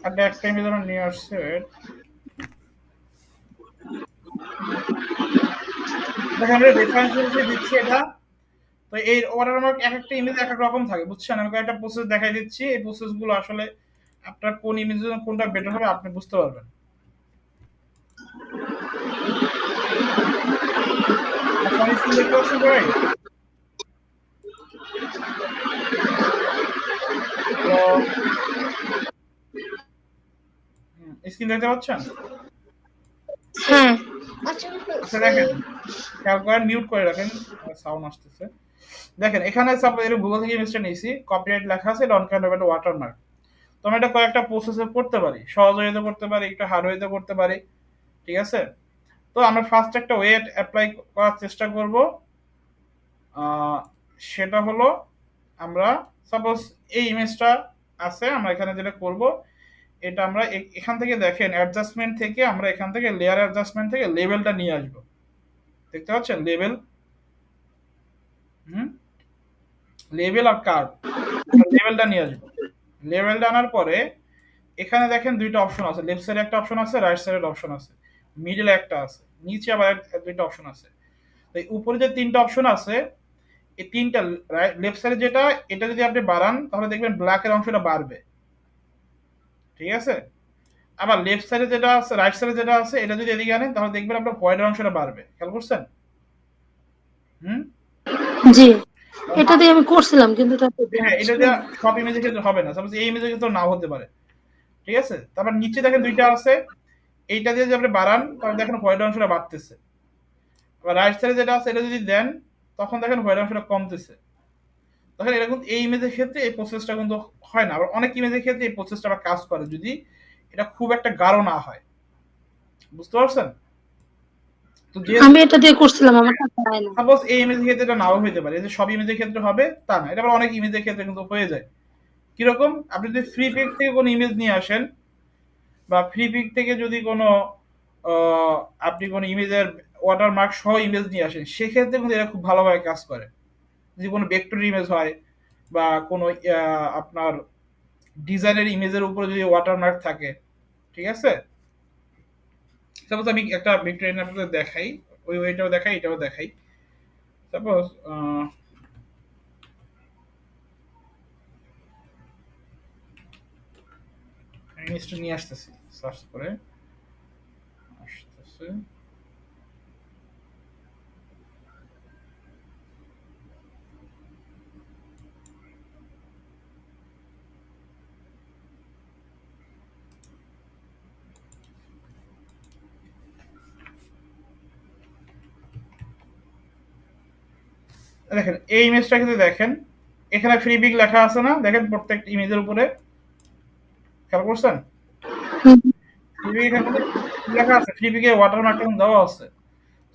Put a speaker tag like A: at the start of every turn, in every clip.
A: আগে একটা ইমেজ আমরা নিয়ে আসছে, দেখেন আমরা রেফারেন্স হিসেবে দিচ্ছি এটা। তো এই ওয়াটারমার্ক এক একটা ইমেজ এক এক রকম থাকে, বুঝছেন? আমি একটা প্রসেস দেখাই দিচ্ছি, এই প্রসেসগুলো আসলে আপনার কোন ইমেজের জন্য কোনটা বেটার হবে আপনি বুঝতে পারবেন। আচ্ছা, আমি স্ক্রিন দেখতে পাচ্ছেন ভাই? হ্যালো, স্ক্রিন দেখতে পাচ্ছেন?
B: হ্যাঁ।
A: আচ্ছা দেখেন, খেয়াল করেন, মিউট করে রাখেন, সাউন্ড আসতেছে। দেখেন এখানে সাপোজ এটা গুগল থেকে ইমেজটা নিয়েছি, কপিরাইট লেখা আছে, ডন কাইন্ড অফ একটা ওয়াটারমার্ক। তো আমি এটা কয়েকটা প্রসেসে করতে পারি, সহজ ওয়েতে করতে পারি, একটু হার্ড ওয়েতে করতে পারি, ঠিক আছে? তো আমরা ফার্স্ট একটা ওয়ে অ্যাপ্লাই করার চেষ্টা করব। সেটা হলো, আমরা সাপোজ এই ইমেজটা আছে, আমরা এখানে যেটা করব, এটা আমরা এখান থেকে দেখেন অ্যাডজাস্টমেন্ট থেকে আমরা এখান থেকে লেয়ার অ্যাডজাস্টমেন্ট থেকে লেভেলটা নিয়ে আসবো, দেখতে পাচ্ছেন লেভেল? হুম, লেভেল আর কার্ভ, লেভেলটা নিয়ে আসবো। লেভেলটা আনার পরে এখানে দেখেন দুইটা অপশন আছে, লেফট সাইডে একটা অপশন আছে, রাইট সাইডে অপশন আছে, মিডলে একটা আছে, নিচে আবার দুইটা অপশন আছে। তো এই উপরে যে তিনটা অপশন আছে, এই তিনটা, লেফট সাইডে যেটা, এটা যদি আপনি বাড়ান তাহলে দেখবেন ব্ল্যাকের অংশটা বাড়বে, ঠিক আছে? আবার লেফট সাইডে যেটা আছে, রাইট সাইডে যেটা আছে, এটা যদি এদিকে আনেন তাহলে দেখবেন আপনার হোয়াইটের অংশটা বাড়বে, খেয়াল করছেন? হুম।
B: জি, এটা দিয়ে আমি করছিলাম কিন্তু তারপর
A: হ্যাঁ, এটা
B: আসলো
A: দিয়ে
B: না।
A: সব ইমেজের ক্ষেত্রে হবে না, সাপোজ এই ইমেজের ক্ষেত্রে নাও হতে পারে, ঠিক আছে? তারপর নিচে দেখেন দুইটা আছে, এইটা দিয়ে যদি আপনি বাড়ান তাহলে দেখেন হোয়াইট অংশটা বাড়তেছে। আবার রাইট সাইডে যেটা আছে এটা যদি দেন তখন দেখেন হোয়াইট অংশটা কমতেছে। তখন এরকম এই ইমেজের ক্ষেত্রে এই প্রসেসটা কিন্তু হয় না। আবার অনেক ইমেজের ক্ষেত্রে এই প্রসেসটা আবার কাজ করে যদি এটা খুব একটা গাঢ় না হয়, বুঝতে পারছেন? তো যে
B: আমি এটা দিয়ে করছিলাম, আমারটা হয় না।
A: সাপোজ এই ইমেজের ক্ষেত্রে এটা নাও হইতে পারে, যে সব ইমেজের ক্ষেত্রে হবে তা না, এটা আবার অনেক ইমেজের ক্ষেত্রে কিন্তু হয়ে যায়। কিরকম, আপনি যদি ফ্রি পিক থেকে কোনো ইমেজ নিয়ে আসেন, বা ফ্রি পিক থেকে যদি কোনো আহ, আপনি কোনো ইমেজের ওয়াটারমার্ক সহ ইমেজ নিয়ে আসেন, সেক্ষেত্রে কিন্তু এটা খুব ভালোভাবে কাজ করে। যদি কোনো ভেক্টর ইমেজ হয় বা কোনো আপনার ডিজাইনের ইমেজের উপরে যদি ওয়াটারমার্ক থাকে, ঠিক আছে? সাপোজ আমি একটা ভেক্টর ইমেজ আপনাদের দেখাই, ওই ওইটাও দেখাই, এটাও দেখাই। সাপোজ ইমেজটা নিয়ে আসতেছি, সার্চ করে আসতেছে। দেখেন এই ইমেজটা কিন্তু দেখেন, এখানে ফ্রিবিক লেখা আছে না, দেখেন প্রত্যেকটা ইমেজের উপরে, খেয়াল করছেন?
B: হুম,
A: ফ্রিবিক এখানে কিন্তু লেখা আছে, ফ্রিবিকের ওয়াটারমার্ক এখন দেওয়া আছে।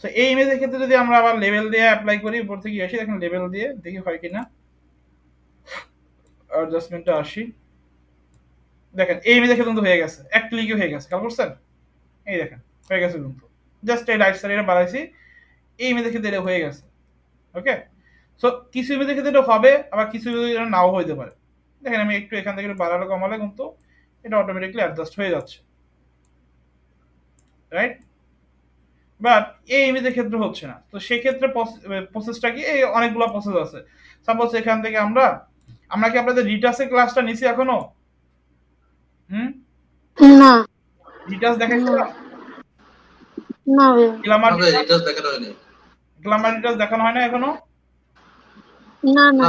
A: তো এই ইমেজের ক্ষেত্রে যদি আমরা আবার লেভেল দিয়ে অ্যাপ্লাই করি, উপর থেকে আসি, দেখেন লেভেল দিয়ে দেখি হয় কিনা, অ্যাডজাস্টমেন্টে আসি, দেখেন এই ইমেজের ক্ষেত্রে কিন্তু হয়ে গেছে, এক ক্লিকে হয়ে গেছে, খেয়াল করছেন? এই দেখেন হয়ে গেছে কিন্তু, জাস্ট এই রাইট সাইডে বাড়াইছি, এই ইমেজের ক্ষেত্রে এটা হয়ে গেছে। ওকে, সো কিছু ইমেজের ক্ষেত্রে এটা হবে, আবার কিছু ইমেজের নাও হইতে পারে। দেখেন আমি একটু এখান থেকে একটু বাড়ালে কমালে কিন্তু এটা অটোমেটিকলি অ্যাডজাস্ট হয়ে যাচ্ছে, রাইট? বাট এই ইমেজের ক্ষেত্রে হচ্ছে না। তো সেক্ষেত্রে প্রসেসটা কি, এই অনেকগুলো প্রসেস আছে। সাপোজ এখান থেকে আমরা আমরা কি আপনাদের রিটাসের ক্লাসটা নিছি এখনো? হুম,
B: না,
A: রিটাস
B: না,
A: দেখাইছিলাম,
B: না ভাইয়া।
A: গ্লামার রিটাস, গ্লামার রিটাস দেখানো হয় না এখনো?
B: না, না।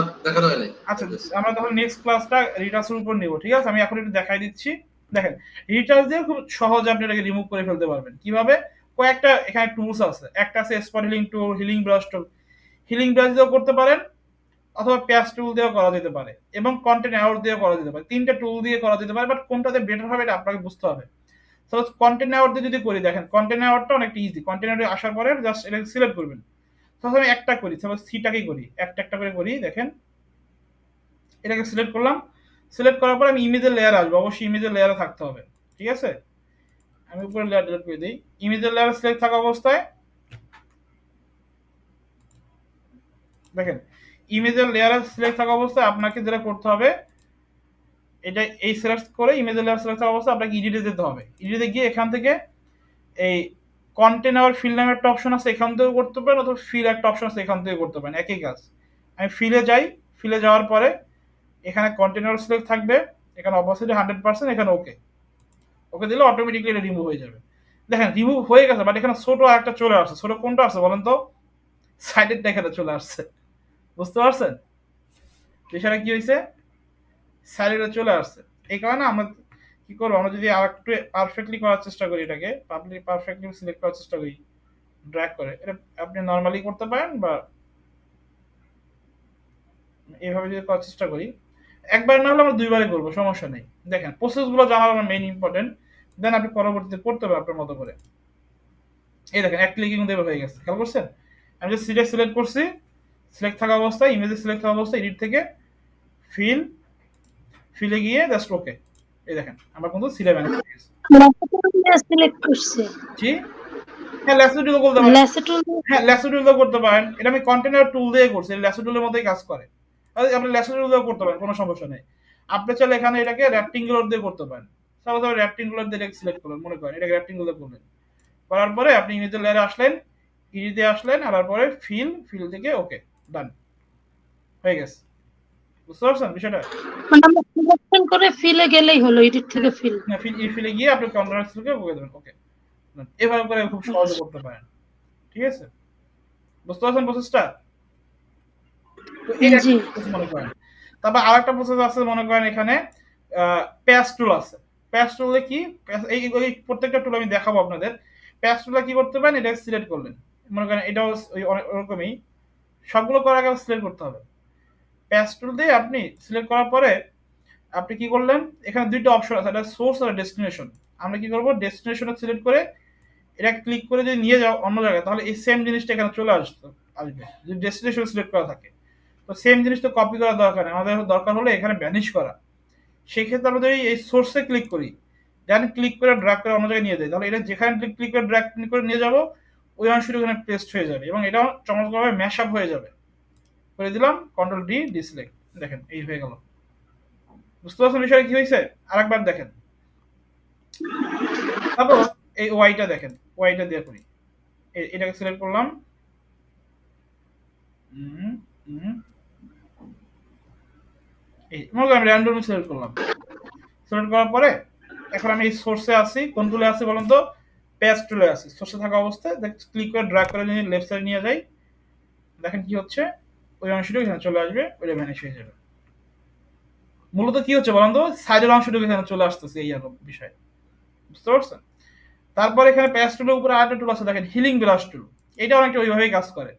A: আচ্ছা, আমরা তখন নেক্সট ক্লাসটা রিটার্সের উপর নিব, ঠিক আছে? আমি এখন একটু দেখাই দিচ্ছি। দেখেন রিটার্স দিয়ে খুব সহজে আপনি এটাকে রিমুভ করে ফেলতে পারবেন। কিভাবে? কয়েকটা এখানে টুলস আছে, একটা আছে spot healing tool, healing brush tool. Healing brush দিয়েও করতে পারেন, অথবা প্যাচ টুল দিয়েও করা যেতে পারে, এবং কন্টেন্ট অ্যাওয়ার্ড দিয়েও করা যেতে পারে। তিনটা টুল দিয়ে করা যেতে পারে, বাট কোনটাতে বেটার হবে এটা আপনাকে বুঝতে হবে। সাপোজ কন্টেন্ট অ্যাওয়ার্ড দিয়ে যদি করি, দেখেন কন্টেন্ট অ্যাওয়ার্ডটা অনেকটা ইজি। কন্টেন্ট অ্যাওয়ার্ড আসার পরে জাস্ট এটাকে সিলেক্ট করবেন। সাপোজ আমি একটা করি, সাপোজ সিটাকেই করি, একটা একটা করে করি, দেখেন এটাকে সিলেক্ট করলাম। সিলেক্ট করার পর আমি ইমেজের লেয়ার আসবো, অবশ্যই ইমেজের লেয়ারে থাকতে হবে, ঠিক আছে? আমি উপরে লেয়ার ডিলিট করে দিই। ইমেজের লেয়ার সিলেক্ট থাকা অবস্থায় দেখেন, ইমেজের লেয়ারে সিলেক্ট থাকা অবস্থায় আপনাকে যেটা করতে হবে, এটা এই সিলেক্ট করে ইমেজের লেয়ার সিলেক্ট থাকা অবস্থায় আপনাকে এডিটে যেতে হবে। এডিটে গিয়ে এখান থেকে এই কন্টেনার ফিল নামের একটা অপশন আছে, এখান থেকেও করতে পারেন, অথবা ফিল একটা অপশন আছে, এখান থেকে করতে পারেন, একই কাজ। আমি ফিলে যাই, ফিলে যাওয়ার পরে এখানে কন্টেনার সিলেক্ট থাকবে, এখানে অপোজিটে 100%, এখানে ওকে, ওকে দিলে অটোমেটিকলি এটা রিমুভ হয়ে যাবে। দেখেন রিমুভ হয়ে গেছে, বাট এখানে ছোট একটা চলে আসছে। ছোট কোনটা আসছে বলেন তো? সাইডেরটা এখানে চলে আসছে, বুঝতে পারছেন বিষয়টা কি হয়েছে? সাইডেরটা চলে আসছে। এই কারণে আমরা কি করবো, আমরা যদি আর একটু পারফেক্টলি করার চেষ্টা করি, এটাকে পারফেক্টলি সিলেক্ট করার চেষ্টা করি ড্র্যাগ করে, এটা আপনি নর্মালি করতে পারেন, বা এইভাবে যদি করার চেষ্টা করি, একবার না হলে আমরা দুইবারে করবো, সমস্যা নেই। দেখেন প্রসেসগুলো জানা আমার মেইন ইম্পর্টেন্ট, দেন আপনি পরবর্তীতে করতে পারবেন আপনার মতো করে। এই দেখেন এক ক্লিকে কিন্তু এবার হয়ে গেছে, খেয়াল করছেন? আমি যে সিলেক্ট সিলেক্ট করছি, সিলেক্ট থাকা অবস্থায়, ইমেজে সিলেক্ট থাকা অবস্থায় এডিট থেকে ফিল, ফিলে গিয়ে জাস্ট ওকে, এই দেখেন আমার কিন্তু সিলে ম্যানেজ হয়ে গেছে।
B: সিলেক্ট করছে।
A: জি, হ্যাঁ ল্যাসো টুল করতে পারেন।
B: ল্যাসো টুল
A: হ্যাঁ ল্যাসো টুল করতে পারেন, এটা আমি কন্টেনার টুল দিয়ে করছি, ল্যাসো টুলের মতোই কাজ করে। আপনি ল্যাসো টুল দিয়েও করতে পারেন, কোনো সমস্যা নেই। আপনি চাইলে এখানে এটাকে র্যাপটিঙ্গুলার দিয়ে করতে পারেন। সাপোজ আপনি র্যাপটিঙ্গুলার দিয়ে সিলেক্ট করলেন, মনে করেন এটাকে র্যাপটিঙ্গুলার করলেন, করার পরে আপনি ইমেজের লেয়ারে আসলেন, ইডিতে আসলেন, আনার পরে ফিল, ফিল থেকে ওকে, ডান হয়ে গেছে। বুঝতে পারছেন বিষয়টা?
B: মানে আমরা সিলেকশন করে ফিলে গেলেই হলো, এডিট থেকে ফিল।
A: না, ফিলে গিয়ে আপনি কন্ট্রোলার থেকে ওকে দেবেন, ওকে। এভাবে করে খুব সহজে করতে পারেন, ঠিক আছে? বুঝতে পারছেন প্রসেসটা? তো এটা একটা
B: জি।
A: প্রসেস মনে করেন। তারপর আরেকটা প্রসেস আছে, মনে করেন এখানে প্যাচ টুল আছে। প্যাচ টুলে কি, এই ওই প্রত্যেকটা টুল আমি দেখাবো আপনাদের। প্যাচ টুলে কি করতে পারেন, এটা সিলেক্ট করলেন, মনে করেন এটাও ওই ওরকমই, সবগুলো করার আগে সিলেক্ট করতে হবে। প্যাচ টুল দিয়ে আপনি সিলেক্ট করার পরে আপনি কি করলেন, এখানে দুইটা অপশন আছে, একটা সোর্স আর ডেস্টিনেশন। আমরা কি করবো, ডেস্টিনেশনে সিলেক্ট করে এটা ক্লিক করে যদি নিয়ে যাও অন্য জায়গায়, তাহলে এই সেম জিনিসটা এখানে চলে আসবে যদি ডেস্টিনেশন সিলেক্ট করা থাকে। তো সেম জিনিস তো কপি করার দরকার নেই, আমাদের দরকার হলো এখানে ভ্যানিশ করা। সেক্ষেত্রে আমরা যদি এই সোর্সে ক্লিক করি, দেন ক্লিক করে ড্র্যাগ করে অন্য জায়গায় নিয়ে যাই, তাহলে এটা যেখানে ক্লিক করে ড্র্যাগ করে নিয়ে যাবো, ওই অংশটি ওখানে পেস্ট হয়ে যাবে, এবং এটা চমৎকারভাবে ম্যাশ আপ হয়ে যাবে। করে দিলাম কন্ট্রোল ডি ডিসিলেক্ট, দেখেন এই হয়ে গেল। বুঝতে পারছেন বিষয়টা কি হয়েছে? আরেকবার দেখেন। তারপর এই ওয়াইটা দেখেন, ওয়াইটা দিয়ে করি, এটাকে সিলেক্ট করলাম, এই মনে করেন আমি র্যান্ডম সিলেক্ট করলাম। সিলেক্ট করার পরে এখন আমি এই সোর্সে আসি, কোন টুলে আসি বলুন তো? পেজ টুলে আসি। সোর্সে থাকা অবস্থায় ক্লিক করে ড্র্যাগ করে নিয়ে লেফট সাইডে নিয়ে যাই, দেখেন কি হচ্ছে, ওই অংশটুকু এখানে চলে আসবে, ওইটা ভ্যানিশ হয়ে যাবে। মূলত কি হচ্ছে বলুন তো, সাইডের অংশটুকু এখানে চলে আসতেছে, এই আর বিষয়, বুঝতে পারছেন? তারপর এখানে পেজ টুলের উপরে আরেকটা টুল আছে, দেখেন হিলিং ব্রাশ টুল। এটা অনেকটা ওইভাবেই কাজ করে।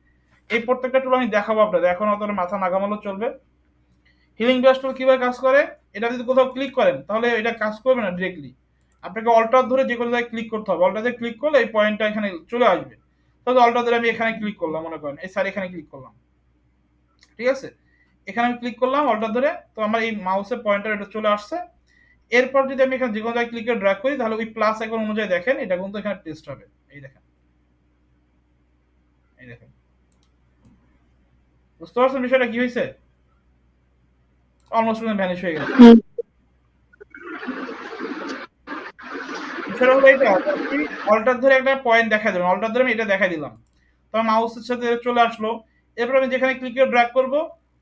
A: এই প্রত্যেকটা টুল আমি দেখাবো আপনাদের, এখন অতটা মাথা নাগামালো চলবে। হিলিং ব্রাশ টুল কিভাবে কাজ করে, এটা যদি কোথাও ক্লিক করেন তাহলে এটা কাজ করবে না ডিরেক্টলি, আপনাকে অল্টার ধরে যে কোনো জায়গায় ক্লিক করতে হবে। অল্টার দিয়ে ক্লিক করলে এই পয়েন্টটা এখানে চলে আসবে। তাহলে অল্টার ধরে আমি এখানে ক্লিক করলাম, মনে করেন এই সাইড এখানে ক্লিক করলাম, ঠিক আছে? এখানে আমি ক্লিক করলাম অল্টার ধরে, তো আমার এই মাউসের পয়েন্টার এটা চলে আসছে। এরপর যদি আমি এখানে যে কোনো জায়গায় ক্লিক করে ড্র্যাগ করি, তাহলে ওই প্লাস আইকন অনুযায়ী দেখেন এটা কিন্তু এখানে টেস্ট হবে। এই দেখেন, এই দেখেন, বুঝতে পারছেন বিষয়টা কি হয়েছে? অলমোস্ট ভ্যানিশ হয়ে গেছে। বিষয়টা হলো এইটা, অল্টার ধরে একটা পয়েন্ট দেখা যাবে, অল্টার ধরে আমি এটা দেখা দিলাম, তখন মাউসের সাথে চলে আসলো। এরপর আমি যেখানে ক্লিক করে ড্র্যাগ করবো,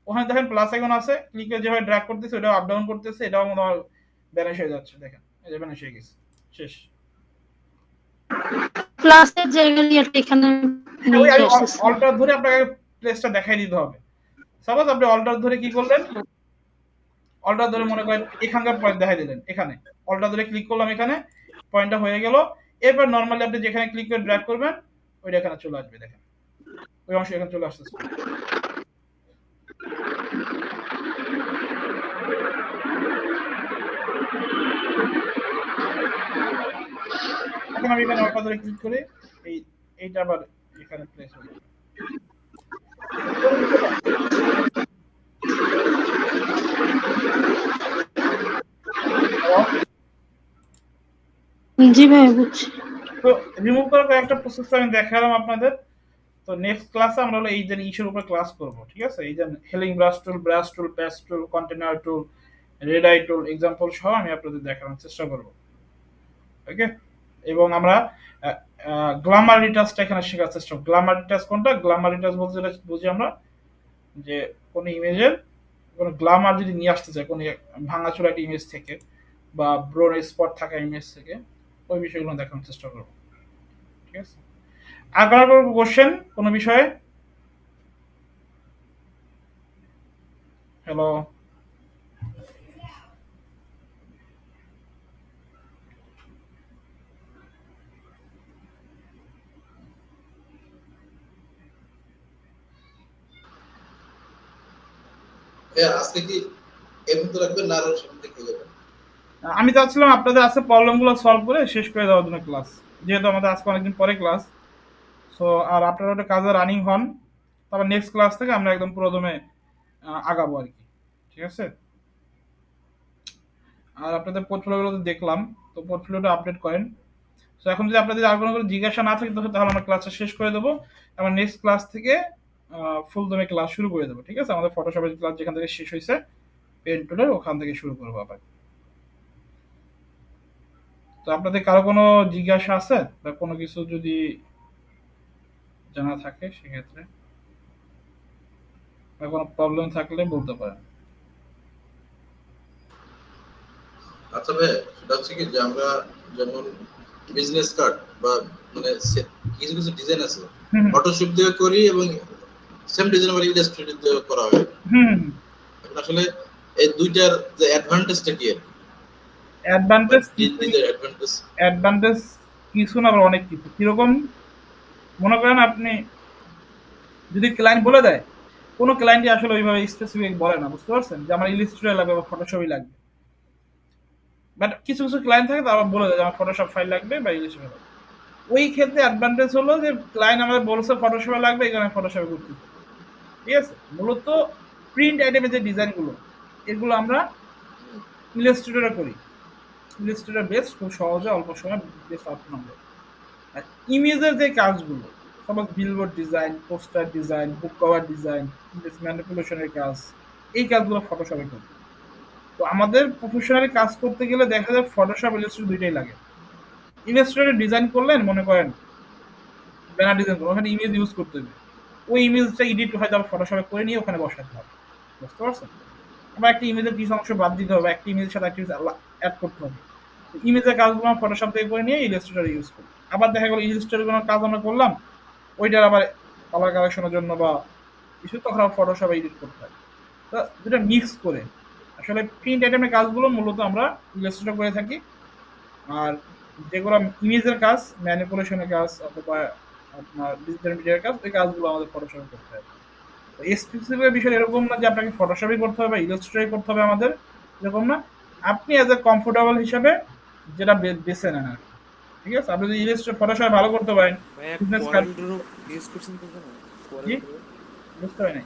A: ওখানে দেখেন প্লাস আইকন আছে, ক্লিক করে যেভাবে ড্র্যাগ করতেছে ওটাও আপ ডাউন করতেছে, এটাও মনে হয় ব্যানিশ হয়ে যাচ্ছে, দেখেন এই যে ব্যানিশ হয়ে গেছে, শেষ।
B: প্লাসের জায়গায় এখানে
A: হ্যাঁ, ওই
B: নিয়ে
A: আমি
B: আসতেছে।
A: অল্টার ধরে আপনাকে প্লেসটা দেখাই দিতে হবে। সাপোজ আপনি অল্টার ধরে কি করলেন, অল্টার ধরে মনে করেন এখানকার পয়েন্ট দেখাই দিলেন, এখানে অল্টার ধরে ক্লিক করলাম, এখানে পয়েন্টটা হয়ে গেল। এরপর নর্মালি আপনি যেখানে ক্লিক করে ড্র্যাগ করবেন ওইটা এখানে চলে আসবে, দেখেন ওই অংশ এখানে চলে আসতেছে। এখন আমি এখানে অল্টার ধরে ক্লিক করে এই এইটা আবার এখানে প্লেস হয়ে যাবে।
B: জি ভাই, বুঝছি।
A: তো রিমুভ করার কয়েকটা প্রসেস আমি দেখালাম আপনাদের। তো নেক্সট ক্লাসে আমরা হলো এই যে ইস্যুর উপর ক্লাস করব, ঠিক আছে? এই যে হেলিং ব্রাশ টুল, প্যাচ টুল, কন্টেনার টুল, রেড আই টুল এক্সাম্পল সহ আমি আপনাদের দেখানোর চেষ্টা করব। ওকে, এবং আমরা গ্লামার রিটাচটা এখানে শেখার চেষ্টা করব। গ্লামার রিটাচ কোনটা? গ্লামার রিটাচ বলতে যেটা বুঝি আমরা যে কোনো ইমেজের কোনো গ্লামার যদি নিয়ে আসতে চাই কোনো ভাঙাচোরা একটা ইমেজ থেকে বা ব্রোন স্পট থাকা ইমেজ থেকে, ওই বিষয়গুলো দেখানোর চেষ্টা করব। ঠিক আছে, আর কোনো কোশ্চেন কোনো বিষয়ে? হ্যালো,
C: আজকে কি এই পর্যন্ত রাখবেন না আরো সামনে থেকে যাবেন?
A: আমি চাচ্ছিলাম আপনাদের আজকে প্রবলেমগুলো সলভ করে শেষ করে দেওয়ার জন্য ক্লাস, যেহেতু আমাদের আজকে অনেকদিন পরে ক্লাস। সো আর আপনারা ওটা কাজে রানিং হন, তারপর নেক্সট ক্লাস থেকে আমরা একদম পুরোদমে আগাবো আর কি। ঠিক আছে, আর আপনাদের পোর্টফোলিওগুলো তো দেখলাম, তো পোর্টফোলিওটা আপডেট করেন। সো এখন যদি আপনাদের আর কোনো জিজ্ঞাসা না থাকে তাহলে আমরা ক্লাসটা শেষ করে দেবো। আমরা নেক্সট ক্লাস থেকে ফুল দমে ক্লাস শুরু করে দেবো। ঠিক আছে, আমাদের ফটোশপের ক্লাস যেখান থেকে শেষ হয়েছে পেন টুলের ওখান থেকে শুরু করবো আবার। তো আপনাদের কারো কোনো জিজ্ঞাসা আছে বা কোনো কিছু যদি জানা থাকে সেক্ষেত্রে, বা কোনো প্রবলেম থাকলে বলতে পারেন।
C: আচ্ছা ভাই, সেটা হচ্ছে কি যে আমরা যেমন বিজনেস কার্ড বা মানে কিছু কিছু ডিজাইন আছে
A: হুম
C: ফটোশপ দিয়ে করি এবং সেম ডিজাইন আবার ইলাস্ট্রেটর দিয়ে করা হয়।
A: হুম।
C: এখন আসলে এই দুইটার যে অ্যাডভান্টেজটা কি আর কি? বা
A: অ্যাডভান্টেজ কিছু,
C: ডিজাইনের অ্যাডভান্টেজ।
A: অ্যাডভান্টেজ কিছু না, আবার অনেক কিছু। কিরকম? মনে করেন আপনি যদি ক্লায়েন্ট বলে দেয়, কোনো ক্লায়েন্টই আসলে ওইভাবে স্পেসিফিক বলে না, বুঝতে পারছেন, যে আমার ইলিস্ট্রেটর লাগবে বা ফটোশপই লাগবে। বাট কিছু কিছু ক্লায়েন্ট থাকে তারা বলে দেয় যে আমার ফটোশপ ফাইল লাগবে বা ইলিস্ট্রেটর লাগবে। ওই ক্ষেত্রে অ্যাডভান্টেজ হলো যে ক্লায়েন্ট আমাদের বলছে ফটোশপে লাগবে, এখানে ফটোশপে করতেছে। ঠিক আছে, মূলত প্রিন্ট আইটেমের যে ডিজাইনগুলো এগুলো আমরা ইলাস্ট্রেটরে করি। ইলাস্ট্রেটর বেস্ট, খুব সহজে অল্প সময় বেস্ট আউটকাম হবে। আর ইমেজের যে কাজগুলো, suppose billboard design, poster design, book cover design, image ম্যানিপুলেশনের কাজ, এই কাজগুলো ফটোশপে করি। তো আমাদের প্রফেশনালি কাজ করতে গেলে দেখা যায় ফটোশপ ইলাস্ট্রেটর দুইটাই লাগে। ইলাস্ট্রেটরে ডিজাইন করলেন, মনে করেন ব্যানার ডিজাইন করবো, ওখানে ইমেজ ইউজ করতে হবে। ওই ইমেজটা এডিট হয়তো আবার ফটোশপে করে নিয়ে ওখানে বসাতে হবে, বুঝতে পারছেন? আবার একটা ইমেজের কিছু অংশ বাদ দিতে হবে, একটা ইমেজের সাথে একটা ইমেজ অ্যাড করতে হবে। ইমেজের কাজগুলো আমরা ফটোশপ থেকে করে নিয়ে ইলাস্ট্রেটর ইউজ করি। আবার দেখা গেলো ইলাস্ট্রেটর কোনো কাজ আমরা করলাম, ওইটার আবার কালার কালেকশনের জন্য বা কিছু, তখন আবার ফটোশপে এডিট করতে হয়। তো দুটা মিক্স করে আসলে প্রিন্ট আইটেমের কাজগুলো মূলত আমরা ইলাস্ট্রেটর করে থাকি। আর যেগুলো ইমেজের কাজ, ম্যানিপুলেশনের কাজ অথবা আপনার ডিজিটাল মিডিয়ার কাজ, ওই কাজগুলো আমাদের ফটোশপে করতে হয়। তো স্পেসিফিক বিষয় এরকম না যে আপনাকে ফটোশপই করতে হবে বা ইলাস্ট্রেটই করতে হবে আমাদের, এরকম না। আপনি অ্যাজ এ কমফোর্টেবল হিসাবে যেটা বেছে নেন আর কি। ঠিক আছে, আপনি যদি ইলাস্ট্রেট ফটোশপে ভালো করতে পারেন,
D: ভাইয়া
A: business card.
D: Corel draw use করছেন কখনো?
A: জি,
D: করেল ড্র,
A: বুঝতে পারি নাই,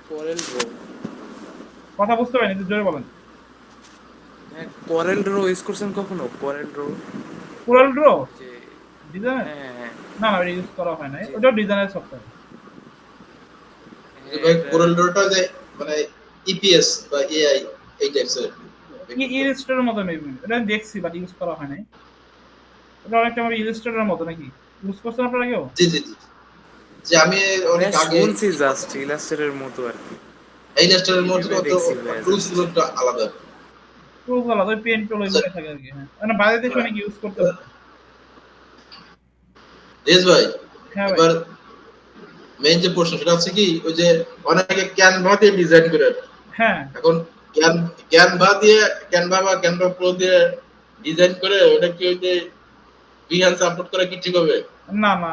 D: করেল ড্র।
A: কথা বুঝতে পারিনি, একটু জোরে বলেন।
D: হ্যাঁ, করেল ড্র ইউজ করছেন কখনো? করেল ড্র
A: কোরাল ড্র
D: যে,
A: ডিজাইনের?
D: হ্যাঁ হ্যাঁ
A: না না, ওটা ইউজ করা হয় নাই,
D: যে,
A: ওটাও ডিজাইনের সফটওয়্যার।
C: যে
D: হ্যাঁ
C: ভাই
D: এটা
C: কোরাল ড্রটা যে মানে ইপিএস বা এআই এই টাইপসের
A: ইলাস্ট্রেটরের মতো মেবি, এটা আমি দেখছি বাট ইউজ করা হয় নাই। ওটা অনেকটা আমার ইলাস্ট্রেটরের মতো নাকি? ইউজ করছেন আপনারা কেউ?
C: জি জি জি। যে আমি অনেক
D: ভাইয়া
C: আগে
D: শুনছি জাস্ট ইলাস্ট্রেটের মতো আর কি,
C: এই ইলাস্ট্রেটরের মধ্যে
D: ইউটিউবে
C: তো
D: দেখছি ভাইয়া
C: টুলস
D: জাস্ট।
C: গুলো একটু আলাদা।
A: টুলস আলাদা, ওই পেন টুল
C: আচ্ছা,
A: ওইগুলো থাকে আর কি। হ্যাঁ, মানে বাইরে দেশে অনেক ইউজ করতেছে।
C: রেজ ভাই,
A: হ্যাঁ ভাই।
C: এবার মেইন যে প্রশ্ন সেটা হচ্ছে কি ওই যে অনেকে ক্যানভা দিয়ে ডিজাইন করে।
A: হ্যাঁ,
C: এখন ক্যানভা দিয়ে ক্যানভা বা ক্যানভা প্রো দিয়ে ডিজাইন করে ওটা কি ওই যে বিহান্স আপলোড করা কি ঠিক হবে?
A: না না,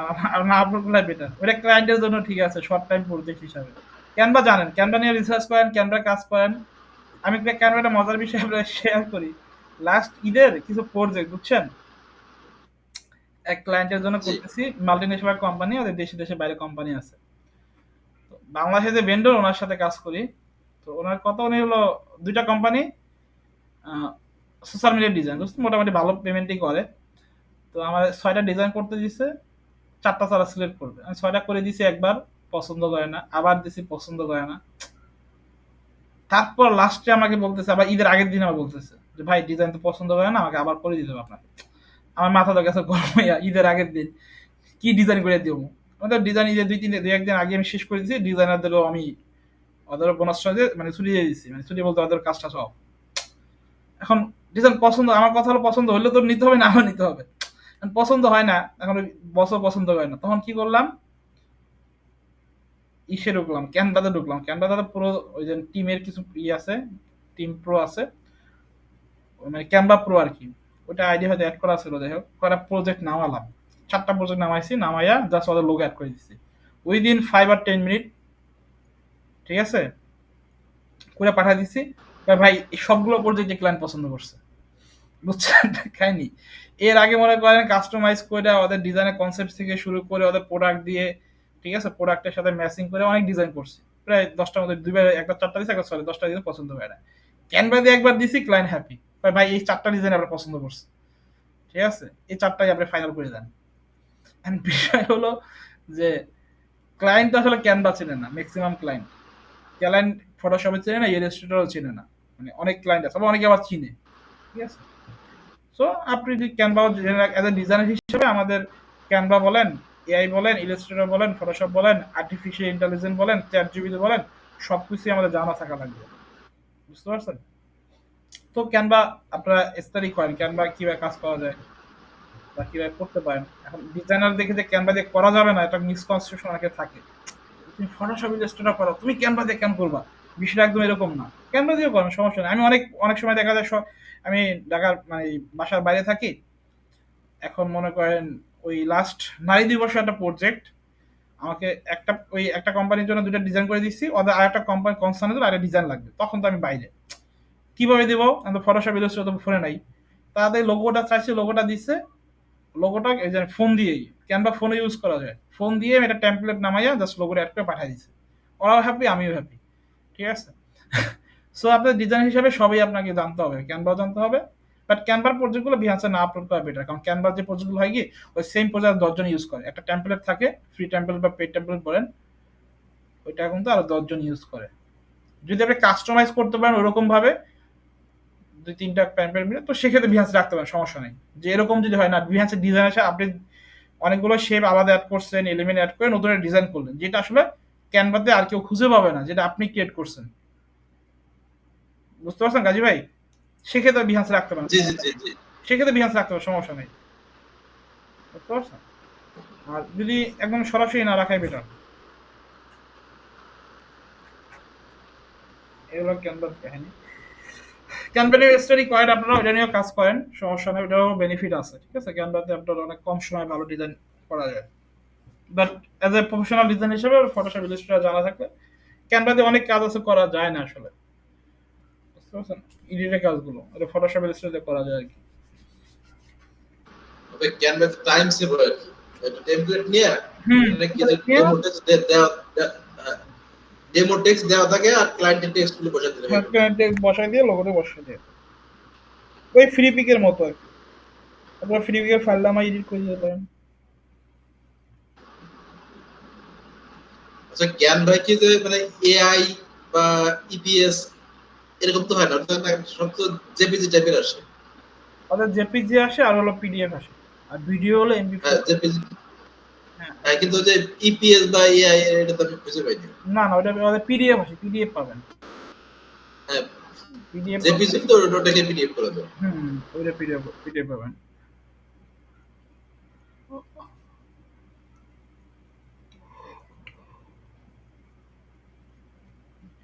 A: না আপলোড করলে বেটার, ওটা ক্লায়েন্টের জন্য ঠিক আছে, শর্ট টাইম প্রজেক্ট হিসাবে। ক্যানভা জানেন, ক্যানভা নিয়ে রিসার্চ করেন, ক্যানভা কাজ করেন। আমি ক্যানভা একটা মজার বিষয় আপনাকে শেয়ার করি। লাস্ট ঈদের কিছু প্রজেক্ট, বুঝছেন, এক ক্লায়েন্টের জন্য
C: জি
A: করতেছি, মাল্টিনেশনাল কোম্পানি, ওদের দেশে দেশে বাইরে কোম্পানি আছে। তো বাংলাদেশে যে ভেন্ডর ওনার সাথে কাজ করি, তো ওনার কথা, উনি হলো দুইটা কোম্পানি সোশ্যাল মিডিয়া ডিজাইন, বুঝতে মোটামুটি ভালো পেমেন্টই করে। তো আমার 6টা ডিজাইন করতে দিছে, 4টা তারা সিলেক্ট করবে, আমি 6টা করে দিছি, একবার পছন্দ করে না, আবার দিছি পছন্দ করে না। তারপর লাস্টে আমাকে বলতেছে, আবার ঈদের আগের দিন আমার বলতেছে যে ভাই ডিজাইন তো পছন্দ হয় না, আমাকে আবার করে দিতে হবে আপনাকে। আমার মাথা তো গেছে গরম হইয়া, ঈদের আগের দিন কি ডিজাইন করে দিব। আমাদের ডিজাইন ঈদের দুই একদিন আগে আমি শেষ করে দিয়েছি, ডিজাইনারদেরও আমি ওদের বোনাস দিয়ে মানে ছুটি দিয়ে দিচ্ছি, মানে ছুটি বলতে ওদের কাজটা সব। এখন ডিজাইন পছন্দ, আমার কথা হলো পছন্দ হইলে তো নিতে হবে, না আমার নিতে হবে। এখন পছন্দ হয় না, এখন ওই বছর পছন্দ হয় না, তখন কি করলাম, ইসে ঢুকলাম, ক্যানভাতে ঢুকলাম। ক্যানভাতে পুরো ওই যে টিমের কিছু আছে, টিম প্রো আছে, মানে ক্যানভা প্রো আর কি, ওটা আইডি হয়তো অ্যাড করা ছিল। যাই হোক, করা প্রজেক্ট নামালাম, 4টা প্রজেক্ট নামাইছি, নামাইয়া জাস্ট ওদের লোগো অ্যাড করে দিচ্ছি উইদিন 5 or 10 মিনিট। ঠিক আছে, করে পাঠিয়ে দিচ্ছি। ভাই এই সবগুলো প্রজেক্ট ক্লায়েন্ট পছন্দ করছে, বুঝছেন খাইনি। এর আগে মনে করেন কাস্টমাইজ করে ওদের ডিজাইনের কনসেপ্ট থেকে শুরু করে ওদের প্রোডাক্ট দিয়ে, ঠিক আছে, প্রোডাক্টের সাথে ম্যাচিং করে অনেক ডিজাইন করছি, প্রায় 10টার মধ্যে দুইবার, একটা 4টা দিয়েছি, একটা 10টা ডিজাইন পছন্দ হয় না। ক্যানভা দিয়ে একবার দিছি, ক্লায়েন্ট হ্যাপি, ভাই এই 4টা ডিজাইন আমরা পছন্দ করছি, ঠিক আছে, এই 4টাই আপনি ফাইনাল করে দেন। এন্ড বিষয় হলো যে ক্লায়েন্ট আসলে ক্যানভা চেনে না, ম্যাক্সিমাম ক্লায়েন্ট ফটোশপে চেনে না, ইলাস্ট্রেটরও চেনে না, মানে অনেক ক্লায়েন্ট আছে, আবার অনেকে আবার চিনে, ঠিক আছে। সো আপনি যদি ক্যানভা অ্যাজ এ ডিজাইনার হিসেবে আমাদের ক্যানভা বলেন, এআই বলেন, ইলাস্ট্রেটর বলেন, ফটোশপ বলেন, আর্টিফিশিয়াল ইন্টেলিজেন্স বলেন, চ্যাট জিপিটি বলেন, সবকিছুই আমাদের জানা থাকা লাগবে, বুঝতে পারছেন। তো ক্যানভা আপনারা স্টাডি করেন, ক্যানভা কিভাবে কাজ করা যায় বা কিভাবে করতে পারেন। এখন ডিজাইনার দেখে যে ক্যানভা দিয়ে করা যাবে না, এটা মিসকনসেপশন অনেকে থাকে। তুমি ফটোশপ ইলাস্ট্রেটর করো, তুমি ক্যানভা দিয়ে কেন করবা, বিষয়টা একদম এরকম না। ক্যানভা দিয়েও করেন, সমস্যা নেই। আমি অনেক অনেক সময় দেখা যায় আমি ঢাকার মানে বাসার বাইরে থাকি, এখন মনে করেন ওই লাস্ট নারী দিবসে একটা প্রজেক্ট আমাকে একটা কোম্পানির জন্য 2টা ডিজাইন করে দিচ্ছি, ওদের আরেকটা কোম্পানি কনসার্নের জন্য আরেকটা ডিজাইন লাগবে, তখন তো আমি বাইরে কিভাবে দেবো, আমি তো ফটোশপ ইলাস্ট্রেটর তো ফোনে নাই। তাদের লোগোটা চাইছে, লোগোটা দিচ্ছে, লোগোটা এই যে ফোন দিয়েই, ক্যানভা ফোনে ইউজ করা যায়, ফোন দিয়ে আমি একটা টেমপ্লেট নামাইয়া জাস্ট লোগোটা অ্যাড করে পাঠিয়ে দিচ্ছি, ওরাও হ্যাপি, আমিও হ্যাপি, ঠিক আছে। সো আপনার ডিজাইন হিসাবে সবই আপনাকে জানতে হবে, ক্যানভাও জানতে হবে, বাট ক্যানভার প্রজেক্টগুলো বিহান্সে না আপলোড করা বেটার, কারণ ক্যানভার যে প্রজেক্টগুলো হয় কি, ওই সেম প্রজেক্ট 10জন ইউজ করে, একটা টেমপ্লেট থাকে, ফ্রি টেমপ্লেট বা পেড টেমপ্লেট বলেন, ওইটা কিন্তু আরো 10জন ইউজ করে। যদি আপনি কাস্টমাইজ করতে পারেন ওরকম ভাবে 2-3টা টেমপ্লেট মিলে, তো সেক্ষেত্রে বিহান্স রাখতে পারেন, সমস্যা নেই। যে এরকম যদি হয় না, বিহান্সের ডিজাইন আছে, আপনি অনেকগুলো শেপ আলাদা অ্যাড করছেন, এলিমেন্ট অ্যাড করে নতুন ডিজাইন করলেন, যেটা আসলে ক্যানভাতে আর কেউ খুঁজে পাবে না, যেটা আপনি ক্রিয়েট করছেন, বুঝতে পারছেন গাজী ভাই। সেক্ষেত্রে বিহান্স রাখতে পারেন,
C: জি জি জি জি।
A: সেক্ষেত্রে বিহান্স রাখতে পারেন, সমস্যা নেই, বুঝতে পারছেন। আর যদি একদম সরাসরি না রাখাই বেটার। এগুলো ক্যানভার কাহিনী, ক্যানভা নিয়ে স্টাডি করেন আপনারা, ওইটা নিয়েও কাজ করেন, সমস্যা নেই, ওটারও বেনিফিট আছে, ঠিক আছে। ক্যানভাতে আপনার অনেক কম সময় ভালো ডিজাইন করা যায়, but as a professional design হিসেবে ফটোশপ ইলাস্ট্রেটর জানা থাকলে ক্যানভাতে অনেক কাজ আছে করা যায় না আসলে, বুঝতে পারছেন, এডিটের কাজগুলো এটা ফটোশপ ইলাস্ট্রেটর করা যায় আর কি।
C: তবে ক্যানভাস টাইম সেভ হয় আর কি। একটা টেমপ্লেট নিয়ে
A: হুম,
C: এখানে কিছু ডেমো টেক্সট দেওয়া, ডেমো টেক্সট দেওয়া থাকে আর ক্লায়েন্টের টেক্সট গুলো বসাতে থাকে।
A: বসাই দিয়ে লোগোতে বসাই দিয়ে, ওই ফ্রি পিকের মতো আর কি। আপনার ফ্রি পিকের ফাইলটা আমার এডিট করে দিতে পারেন।
C: আচ্ছা ক্যানভা কি যে মানে এআই বা ইপিএস এরকম তো হয় না, ওটা তো সব তো জেপিজি টাইপের আসে।
A: ওদের জেপিজি আসে আর হলো পিডিএফ আসে, আর ভিডিও হলো এমপি4।
C: হ্যাঁ জেপিজি।
A: হ্যাঁ,
C: হ্যাঁ কিন্তু যে ইপিএস বা এআই এটা তো আমি খুঁজে পাইনি।
A: না না, ওটা ওদের পিডিএফ আসে, পিডিএফ পাবেন,
C: হ্যাঁ
A: পিডিএফ।
C: জেপিজি তো ওটাকে পিডিএফ করে দেয়।
A: হুম, ওইটা পিডিএফ পিডিএফ পাবেন।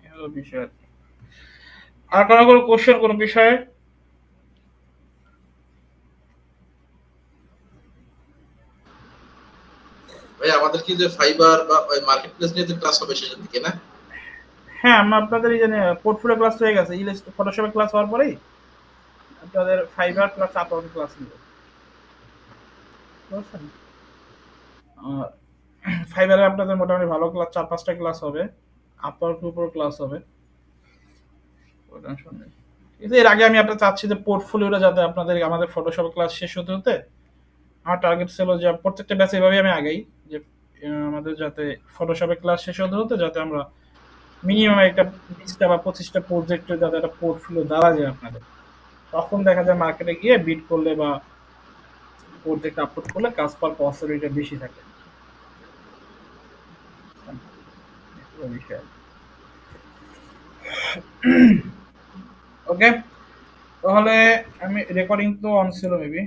A: এই হলো বিষয় আর কি। আর কোনো কোশ্চেন কোনো বিষয়ে?
C: ভাই আমাদের কি যে ফাইবার বা ওই মার্কেট প্লেস নিয়ে তো ক্লাস হবে শেষের দিকে না?
A: হ্যাঁ, আমরা আপনাদের এই যে পোর্টফোলিও ক্লাস হয়ে গেছে, ফটোশপের ক্লাস হওয়ার পরেই আপনাদের ফাইবার প্লাস আপওয়ার্ক ক্লাস নিব, বুঝছেন। ফাইবারে আপনাদের মোটামুটি ভালো ক্লাস 4-5টা ক্লাস হবে, আপওয়ার্কের উপর ক্লাস হবে, কোনো টেনশন নেই। কিন্তু এর আগে আমি আপনার চাচ্ছি যে পোর্টফোলিওটা যাতে আপনাদের আমাদের ফটোশপ ক্লাস শেষ হতে হতে, আমার টার্গেট ছিল যে প্রত্যেকটা ব্যাচে এভাবেই আমি আগাই, যে আমাদের যাতে ফটোশপের ক্লাস শেষ হতে হতে যাতে আমরা মিনিমাম একটা 20টা বা 25টা প্রজেক্টের যাতে একটা পোর্টফোলিও দাঁড়া যায় আপনাদের, তখন দেখা যায় মার্কেটে গিয়ে বিড করলে বা প্রজেক্ট আপলোড করলে কাজ পাওয়ার পসিবিলিটি বেশি থাকে। ওকে, তাহলে আমি রেকর্ডিং তো অন ছিল মেবি।